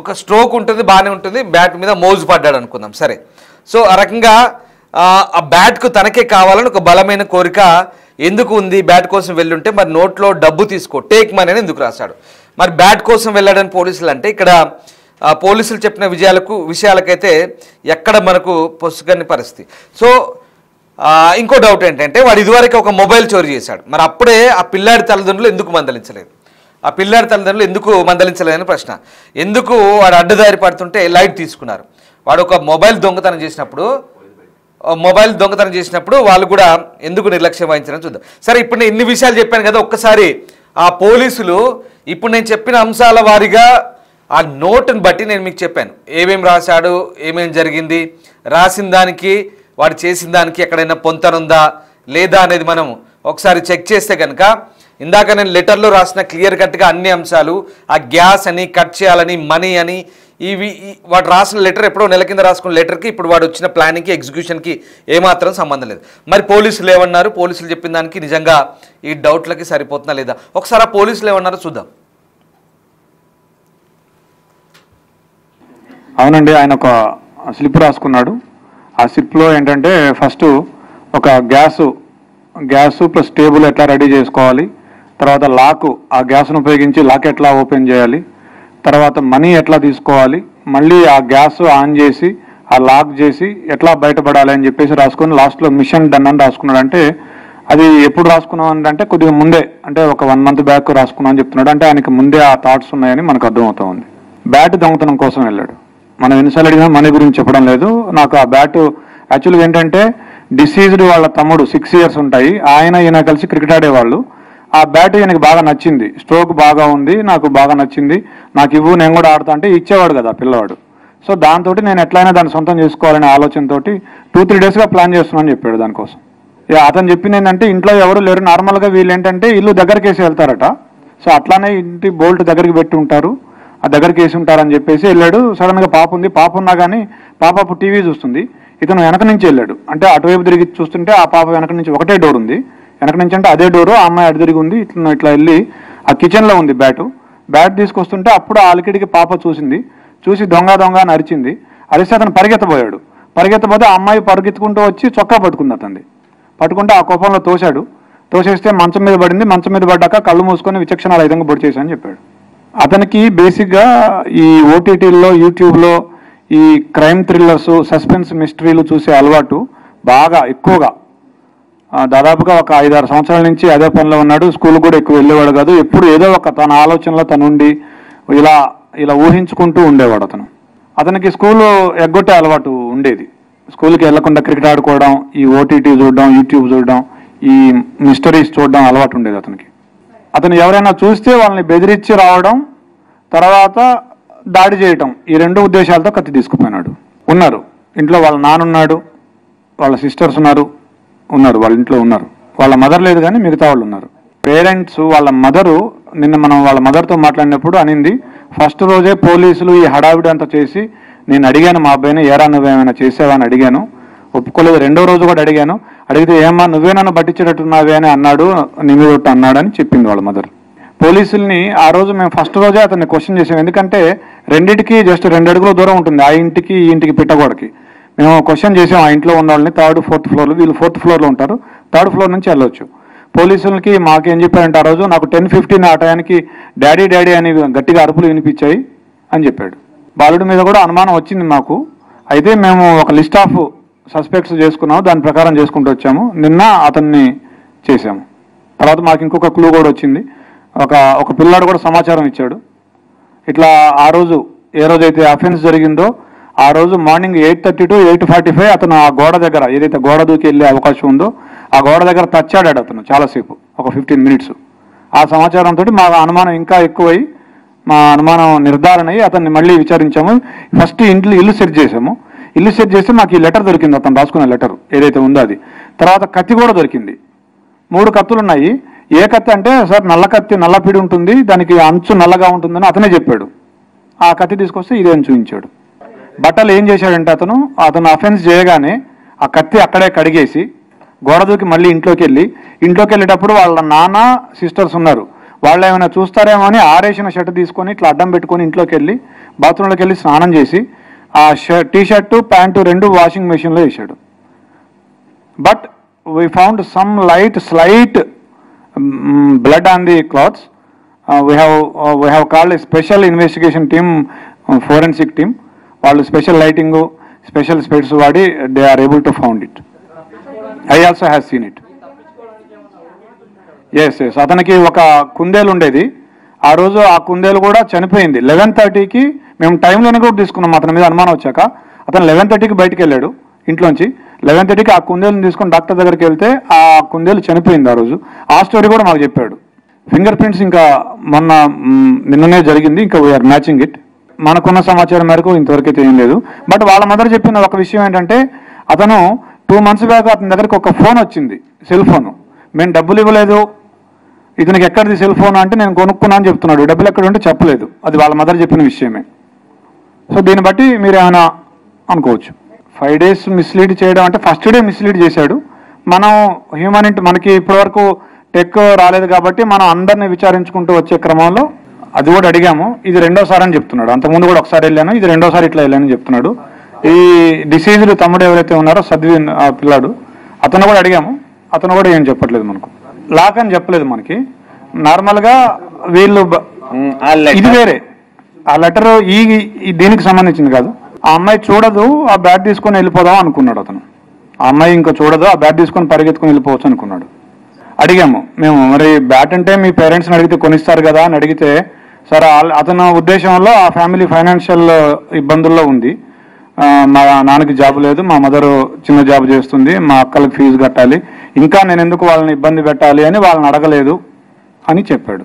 ఒక స్ట్రోక్ ఉంటుంది, బాగానే ఉంటుంది, బ్యాట్ మీద మోజు పడ్డాడు అనుకుందాం. సరే, సో ఆ రకంగా ఆ బ్యాట్కు తనకే కావాలని ఒక బలమైన కోరిక ఎందుకు ఉంది? బ్యాట్ కోసం వెళ్ళుంటే మరి నోట్లో డబ్బు తీసుకో, టేక్ మనీ అని ఎందుకు రాశాడు? మరి బ్యాట్ కోసం వెళ్ళాడని పోలీసులు అంటే ఇక్కడ పోలీసులు చెప్పిన విషయాలకైతే ఎక్కడ మనకు పొసుగని పరిస్థితి. సో ఇంకో డౌట్ ఏంటంటే వాడు ఇదివరకు ఒక మొబైల్ చోరీ చేశాడు. మరి అప్పుడే ఆ పిల్లాడి తల్లిదండ్రులు ఎందుకు మందలించలేదు? ఆ పిల్లాడి తల్లిదండ్రులు ఎందుకు మందలించలేదని ప్రశ్న. ఎందుకు వాడు అడ్డదారి పడుతుంటే లైట్ తీసుకున్నారు? వాడు ఒక మొబైల్ దొంగతనం చేసినప్పుడు వాళ్ళు కూడా ఎందుకు నిర్లక్ష్యం వహించారని చూద్దాం. సరే, ఇప్పుడు నేను ఇన్ని విషయాలు చెప్పాను కదా, ఒక్కసారి ఆ పోలీసులు ఇప్పుడు నేను చెప్పిన అంశాల వారీగా ఆ నోటుని బట్టి నేను మీకు చెప్పాను ఏమేమి రాశాడు, ఏమేమి జరిగింది, రాసిన దానికి వాడు చేసిన దానికి ఎక్కడైనా పొంతనుందా లేదా అనేది మనం ఒకసారి చెక్ చేస్తే కనుక ఇందాక నేను లెటర్లో రాసిన క్లియర్ కట్గా అన్ని అంశాలు, ఆ గ్యాస్ అని, కట్ చేయాలని, మనీ అని, ఇవి వాడు రాసిన లెటర్ ఎప్పుడో నెల కింద రాసుకున్న లెటర్కి ఇప్పుడు వాడు వచ్చిన ప్లానింగ్కి, ఎగ్జిక్యూషన్కి ఏమాత్రం సంబంధం లేదు. మరి పోలీసులు ఏమన్నారు? పోలీసులు చెప్పిన దానికి నిజంగా ఈ డౌట్లకి సరిపోతుందా లేదా? ఒకసారి ఆ పోలీసులు ఏమన్నారో చూద్దాం. అవునండి, ఆయన ఒక స్లిప్ రాసుకున్నాడు. ఆ స్లిప్లో ఏంటంటే ఫస్ట్ ఒక గ్యాసు ప్లస్ టేబుల్ ఎట్లా రెడీ చేసుకోవాలి, తర్వాత లాక్, ఆ గ్యాస్ను ఉపయోగించి లాక్ ఎట్లా ఓపెన్ చేయాలి, తర్వాత మనీ ఎట్లా తీసుకోవాలి, మళ్ళీ ఆ గ్యాస్ ఆన్ చేసి ఆ లాక్ చేసి ఎట్లా బయటపడాలి అని చెప్పేసి రాసుకొని లాస్ట్లో మిషన్ డన్ అని రాసుకున్నాడు. అంటే అది ఎప్పుడు రాసుకున్నాం అంటే కొద్దిగా ముందే, అంటే ఒక 1 month బ్యాక్ రాసుకున్నాం అని చెప్తున్నాడు. అంటే ఆయనకి ముందే ఆ థాట్స్ ఉన్నాయని మనకు అర్థమవుతా ఉంది. బ్యాట్ దొంగతనం కోసం వెళ్ళాడు. మనం ఎన్నిసార్లు అడిగినా మనీ గురించి చెప్పడం లేదు. నాకు ఆ బ్యాట్ యాక్చువల్గా ఏంటంటే డిసీజ్డ్ వాళ్ళ తమ్ముడు 6 years ఉంటాయి, ఈయన కలిసి క్రికెట్ ఆడేవాళ్ళు. ఆ బ్యాట్ ఈయనకి బాగా నచ్చింది, స్ట్రోక్ బాగా ఉంది, నాకు బాగా నచ్చింది, నాకు ఇవ్వు, నేను కూడా ఆడతా అంటే ఇచ్చేవాడు కదా పిల్లవాడు. సో దాంతో నేను ఎట్లయినా దాన్ని సొంతం చేసుకోవాలనే ఆలోచనతో 2-3 daysగా ప్లాన్ చేస్తున్నాను చెప్పాడు దానికోసం. అతను చెప్పింది ఏంటంటే ఇంట్లో ఎవరు లేరు, నార్మల్గా వీళ్ళు ఏంటంటే ఇల్లు దగ్గరికి వేసి వెళ్తారట. సో అట్లానే ఇంటి బోల్ట్ దగ్గరికి పెట్టి ఉంటారు, ఆ దగ్గరికి వేసి ఉంటారని చెప్పేసి వెళ్ళాడు. సడన్గా పాప ఉంది, పాప ఉన్నా కానీ పాప అప్పుడు టీవీ చూస్తుంది, ఇతను వెనక నుంచి వెళ్ళాడు. అంటే అటువైపు తిరిగి చూస్తుంటే ఆ పాప వెనక నుంచి ఒకటే డోర్ ఉంది, వెనక నుంచి అంటే అదే డోరు, ఆ అమ్మాయి అటు తిరిగి ఉంది. ఇట్లా వెళ్ళి ఆ కిచెన్లో ఉంది బ్యాట్ తీసుకొస్తుంటే అప్పుడు ఆ అలికిడికి పాప చూసి దొంగ అని అరిచింది. అరిస్తే అతను పరిగెత్తబోతే ఆ అమ్మాయి పరిగెత్తుకుంటూ వచ్చి చొక్కా పట్టుకుంది. పట్టుకుంటే ఆ కోపంలో తోసేస్తే మంచం మీద పడింది. మంచం మీద పడ్డాక కళ్ళు మూసుకొని విచక్షణారహితంగా పొడి చేశానని చెప్పాడు. అతనికి బేసిక్గా ఈ ఓటీటీల్లో, యూట్యూబ్లో ఈ క్రైమ్ థ్రిల్లర్స్, సస్పెన్స్ మిస్టరీలు చూసే అలవాటు బాగా ఎక్కువగా, దాదాపుగా ఒక 5-6 సంవత్సరాల నుంచి అదే పనిలో ఉన్నాడు. స్కూల్ కూడా ఎక్కువ వెళ్ళేవాడు కాదు. ఎప్పుడు ఏదో ఒక తన ఆలోచనలో తనుండి ఇలా ఊహించుకుంటూ ఉండేవాడు. అతనికి స్కూలు ఎగ్గొట్టే అలవాటు ఉండేది. స్కూల్కి వెళ్లకుండా క్రికెట్ ఆడుకోవడం, ఈ ఓటీటీ చూడడం, యూట్యూబ్ చూడడం, ఈ మిస్టరీస్ చూడడం అలవాటు ఉండేది అతనికి. అతను ఎవరైనా చూస్తే వాళ్ళని బెదిరించి రావడం, తర్వాత దాడి చేయటం, ఈ 2 ఉద్దేశాలతో కత్తి తీసుకుపోయినాడు. ఉన్నారు ఇంట్లో, వాళ్ళ నాన్నున్నాడు, వాళ్ళ సిస్టర్స్ ఉన్నారు, వాళ్ళ ఇంట్లో ఉన్నారు. వాళ్ళ మదర్ లేదు కానీ మిగతా వాళ్ళు ఉన్నారు. పేరెంట్స్ వాళ్ళ మదరు, నిన్న మనం వాళ్ళ మదర్తో మాట్లాడినప్పుడు అనింది, ఫస్ట్ రోజే పోలీసులు ఈ హడావిడి అంతా చేసి నేను అడిగాను మా అబ్బాయిని, ఏరా నువ్వేమైనా చేసావా అని అడిగాను, ఒప్పుకోలేదు. 2వ రోజు కూడా అడిగితే ఏమా నువ్వే నన్ను పట్టించేటట్టున్నావే అని అన్నాడు, నిమిదొట్టు అన్నాడని చెప్పింది వాళ్ళ మదర్. పోలీసుల్ని ఆ రోజు మేము ఫస్ట్ రోజే అతన్ని క్వశ్చన్ చేసాం. ఎందుకంటే రెండింటికి జస్ట్ 2 అడుగుల దూరం ఉంటుంది, ఆ ఇంటికి ఈ ఇంటికి పిట్టగోడకి. మేము క్వశ్చన్ చేసాం ఆ ఇంట్లో ఉన్న వాళ్ళని. 3rd, 4th floor, వీళ్ళు 4th floorలో ఉంటారు, 3rd floor నుంచి వెళ్ళొచ్చు. పోలీసులకి మాకేం చెప్పారంటే ఆ రోజు నాకు 10:15 ఆ టయానికి డాడీ అని గట్టిగా అరుపులు వినిపించాయి అని చెప్పాడు. బాలుడి మీద కూడా అనుమానం వచ్చింది మాకు. అయితే మేము ఒక లిస్ట్ ఆఫ్ సస్పెక్ట్స్ చేసుకున్నాము, దాని ప్రకారం చేసుకుంటూ వచ్చాము. నిన్న అతన్ని చేశాము. తర్వాత మాకు ఇంకొక క్లూ కూడా వచ్చింది. ఒక పిల్లాడు కూడా సమాచారం ఇచ్చాడు. ఇట్లా ఆ రోజు ఏ రోజైతే అఫెన్స్ జరిగిందో ఆ రోజు మార్నింగ్ 8:30 to 8:45 అతను ఆ గోడ దగ్గర, ఏదైతే గోడ దూకి వెళ్ళే అవకాశం ఉందో ఆ గోడ దగ్గర తచ్చాడాడు అతను చాలాసేపు, ఒక 15 minutes. ఆ సమాచారంతో మా అనుమానం ఇంకా ఎక్కువై, మా అనుమానం నిర్ధారణ అయ్యి అతన్ని మళ్ళీ విచారించాము. ఫస్ట్ ఇల్లు సెర్చ్ చేసాము. ఇల్లు సెర్చ్ చేస్తే మాకు ఈ లెటర్ దొరికింది, అతను రాసుకున్న లెటర్ ఏదైతే ఉందో అది. తర్వాత కత్తి కూడా దొరికింది. 3 కత్తులు ఉన్నాయి. ఏ కత్తి అంటే సార్ నల్ల కత్తి, నల్ల పిడి ఉంటుంది, దానికి అంచు నల్లగా ఉంటుందని అతనే చెప్పాడు. ఆ కత్తి తీసుకొస్తే ఇదే అని చూపించాడు. బట్టలు ఏం చేశాడంటే అతను అఫెన్స్ చేయగానే ఆ కత్తి అక్కడే కడిగేసి గోడ దూకి మళ్ళీ ఇంట్లోకి వెళ్ళేటప్పుడు వాళ్ళ నాన్న, సిస్టర్స్ ఉన్నారు, వాళ్ళు ఏమైనా చూస్తారేమో అని ఆరేసిన షర్ట్ తీసుకొని ఇట్లా అడ్డం పెట్టుకొని ఇంట్లోకి వెళ్ళి బాత్రూంలోకి వెళ్ళి స్నానం చేసి ఆ టీ షర్టు ప్యాంటు రెండు వాషింగ్ మెషిన్లో వేసాడు. But we found some slight blood on the clothes. We have called a special investigation team, forensic team. వాళ్ళు స్పెషల్ లైటింగ్ స్పెషల్ స్పెట్స్ వాడి they are able to found it. I also have seen it. Yes అతనికి ఒక కుందేలు ఉండేది. ఆ రోజు ఆ కుందేలు కూడా చనిపోయింది. 11:30కి మేము టైంలోనే కూడా తీసుకున్నాం. అతని మీద అనుమానం వచ్చాక అతను 11:30కి బయటకు వెళ్ళాడు ఇంట్లోంచి. 11:30కి ఆ కుందేలుని తీసుకొని డాక్టర్ దగ్గరికి వెళ్తే ఆ కుందేలు చనిపోయింది ఆ రోజు. ఆ స్టోరీ కూడా మాకు చెప్పాడు. ఫింగర్ ప్రింట్స్ ఇంకా నిన్ననే జరిగింది. ఇంకా వీఆర్ మ్యాచింగ్ ఇట్. మనకున్న సమాచారం మేరకు ఇంతవరకు అయితే ఏం లేదు. బట్ వాళ్ళ మదర్ చెప్పిన ఒక విషయం ఏంటంటే అతను 2 months బ్యాక్ అతని దగ్గరికి ఒక ఫోన్ వచ్చింది, సెల్ ఫోన్. మేము డబ్బులు ఇవ్వలేదు, ఇతనికి ఎక్కడిది సెల్ ఫోన్ అంటే నేను కొనుక్కున్నా అని చెప్తున్నాడు. డబ్బులు ఎక్కడ ఉంటే చెప్పలేదు. అది వాళ్ళ మదర్ చెప్పిన విషయమే. సో దీన్ని బట్టి మీరు ఏమైనా అనుకోవచ్చు. 5 days మిస్లీడ్ చేయడం అంటే ఫస్ట్ డే మిస్లీడ్ చేశాడు. మనం హ్యూమానిటీ మనకి ఇప్పటివరకు టెక్ రాలేదు కాబట్టి మనం అందరినీ విచారించుకుంటూ వచ్చే క్రమంలో అది కూడా అడిగాము. ఇది 2వసారి అని చెప్తున్నాడు. అంతకుముందు కూడా ఒకసారి వెళ్ళాను, ఇది 2వసారి ఇట్లా వెళ్ళానని చెప్తున్నాడు. ఈ డిసీజ్డ్ తమ్ముడు ఎవరైతే ఉన్నారో సద్విన్ ఆ పిల్లాడు, అతను కూడా అడిగాము. అతను కూడా ఏం చెప్పట్లేదు మనకు. లాక్ అని చెప్పలేదు మనకి. నార్మల్గా వీళ్ళు ఇది వేరే ఆ లెటర్ ఈ దీనికి సంబంధించింది కాదు. ఆ అమ్మాయి చూడదు, ఆ బ్యాట్ తీసుకొని వెళ్ళిపోదాం అనుకున్నాడు అతను. ఆ అమ్మాయి ఇంకా చూడదు, ఆ బ్యాట్ తీసుకొని పరిగెత్తుకొని వెళ్ళిపోవచ్చు అనుకున్నాడు. అడిగాము మేము, మరి బ్యాట్ అంటే మీ పేరెంట్స్ని అడిగితే కొనిస్తారు కదా అని అడిగితే, సరే అతను ఉద్దేశంలో ఆ ఫ్యామిలీ ఫైనాన్షియల్ ఇబ్బందుల్లో ఉంది. మా నాన్నకి జాబ్ లేదు, మా మదర్ చిన్న జాబ్ చేస్తుంది, మా అక్కలకి ఫీజు కట్టాలి, ఇంకా నేను ఎందుకు వాళ్ళని ఇబ్బంది పెట్టాలి అని వాళ్ళని అడగలేదు అని చెప్పాడు.